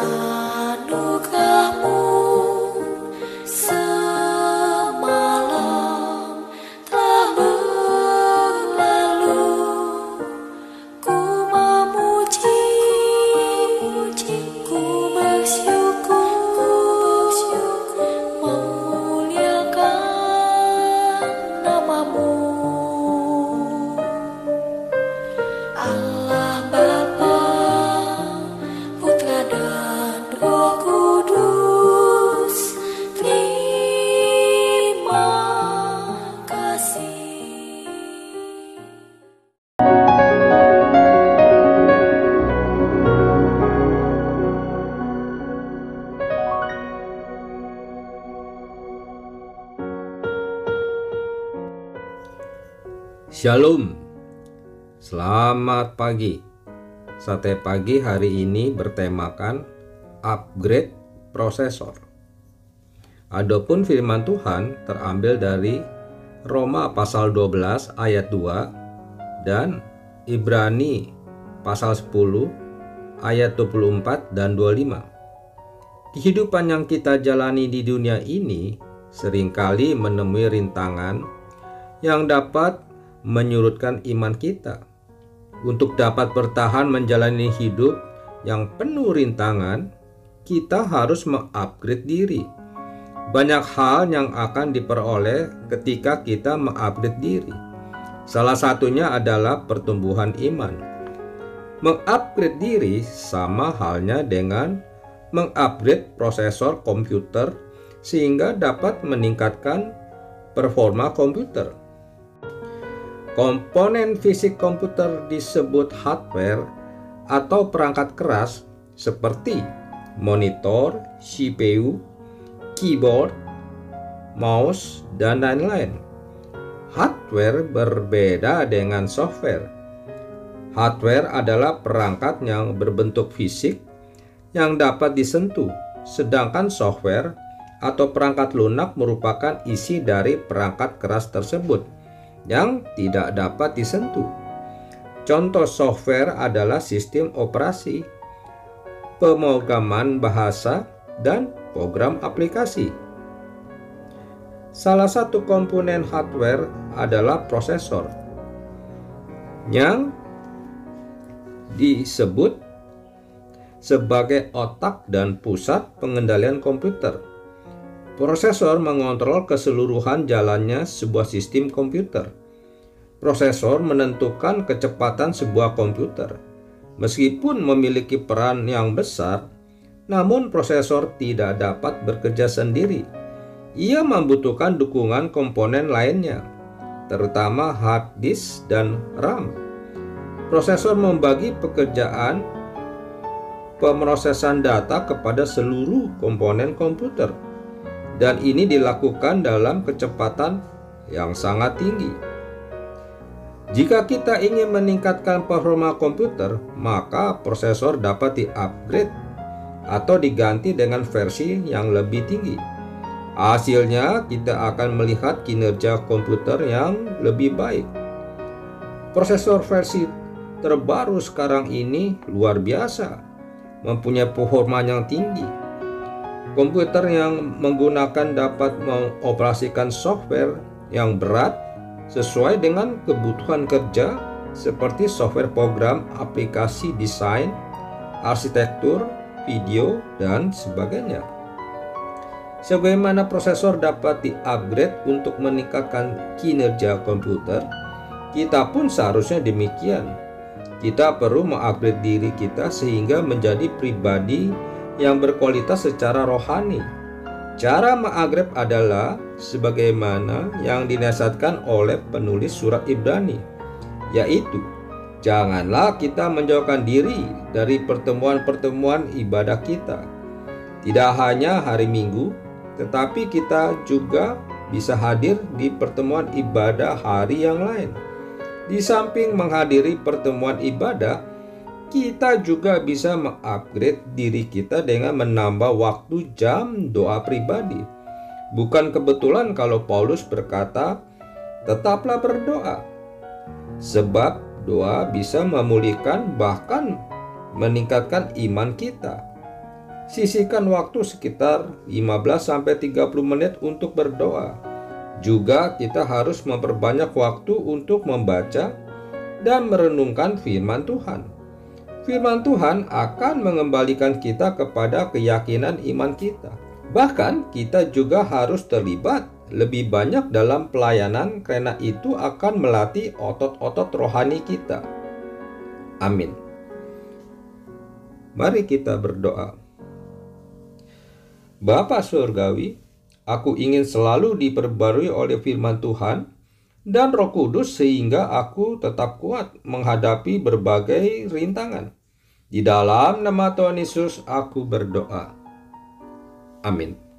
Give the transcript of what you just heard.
anugerahmu semalam telah berlalu. Ku memuji, ku bersyukur, memuliakan namamu. Allah Bapa, Putra dan Roh Kudus, terima kasih. Shalom, selamat pagi. Sate pagi hari ini bertemakan upgrade prosesor. Adapun firman Tuhan terambil dari Roma pasal 12 ayat 2 dan Ibrani pasal 10 ayat 24 dan 25. Kehidupan yang kita jalani di dunia ini seringkali menemui rintangan yang dapat menyurutkan iman kita. Untuk dapat bertahan menjalani hidup yang penuh rintangan, kita harus mengupgrade diri. Banyak hal yang akan diperoleh ketika kita mengupgrade diri. Salah satunya adalah pertumbuhan iman. Mengupgrade diri sama halnya dengan mengupgrade prosesor komputer sehingga dapat meningkatkan performa komputer. Komponen fisik komputer disebut hardware atau perangkat keras seperti monitor, CPU, keyboard, mouse, dan lain-lain. Hardware berbeda dengan software. Hardware adalah perangkat yang berbentuk fisik yang dapat disentuh, sedangkan software atau perangkat lunak merupakan isi dari perangkat keras tersebut yang tidak dapat disentuh. Contoh software adalah sistem operasi, pemrograman bahasa, dan program aplikasi. Salah satu komponen hardware adalah prosesor, yang disebut sebagai otak dan pusat pengendalian komputer. Prosesor mengontrol keseluruhan jalannya sebuah sistem komputer. Prosesor menentukan kecepatan sebuah komputer. Meskipun memiliki peran yang besar, namun prosesor tidak dapat bekerja sendiri. Ia membutuhkan dukungan komponen lainnya, terutama hard disk dan RAM. Prosesor membagi pekerjaan pemrosesan data kepada seluruh komponen komputer, dan ini dilakukan dalam kecepatan yang sangat tinggi. Jika kita ingin meningkatkan performa komputer, maka prosesor dapat di-upgrade atau diganti dengan versi yang lebih tinggi. Hasilnya, kita akan melihat kinerja komputer yang lebih baik. Prosesor versi terbaru sekarang ini luar biasa, mempunyai performa yang tinggi. Komputer yang menggunakan dapat mengoperasikan software yang berat sesuai dengan kebutuhan kerja seperti software program, aplikasi desain, arsitektur, video, dan sebagainya. Sebagaimana prosesor dapat di-upgrade untuk meningkatkan kinerja komputer, kita pun seharusnya demikian. Kita perlu mengupgrade diri kita sehingga menjadi pribadi yang berkualitas secara rohani. Cara mengupgrade adalah sebagaimana yang dinasihatkan oleh penulis surat Ibrani, yaitu janganlah kita menjauhkan diri dari pertemuan-pertemuan ibadah kita. Tidak hanya hari Minggu, tetapi kita juga bisa hadir di pertemuan ibadah hari yang lain. Di samping menghadiri pertemuan ibadah, kita juga bisa mengupgrade diri kita dengan menambah waktu jam doa pribadi. Bukan kebetulan kalau Paulus berkata, "Tetaplah berdoa," sebab doa bisa memulihkan bahkan meningkatkan iman kita. Sisihkan waktu sekitar 15-30 menit untuk berdoa. Juga kita harus memperbanyak waktu untuk membaca dan merenungkan firman Tuhan. Firman Tuhan akan mengembalikan kita kepada keyakinan iman kita. Bahkan kita juga harus terlibat lebih banyak dalam pelayanan karena itu akan melatih otot-otot rohani kita. Amin. Mari kita berdoa. Bapa Surgawi, aku ingin selalu diperbarui oleh firman Tuhan dan Roh Kudus sehingga aku tetap kuat menghadapi berbagai rintangan. Di dalam nama Tuhan Yesus aku berdoa. Amin.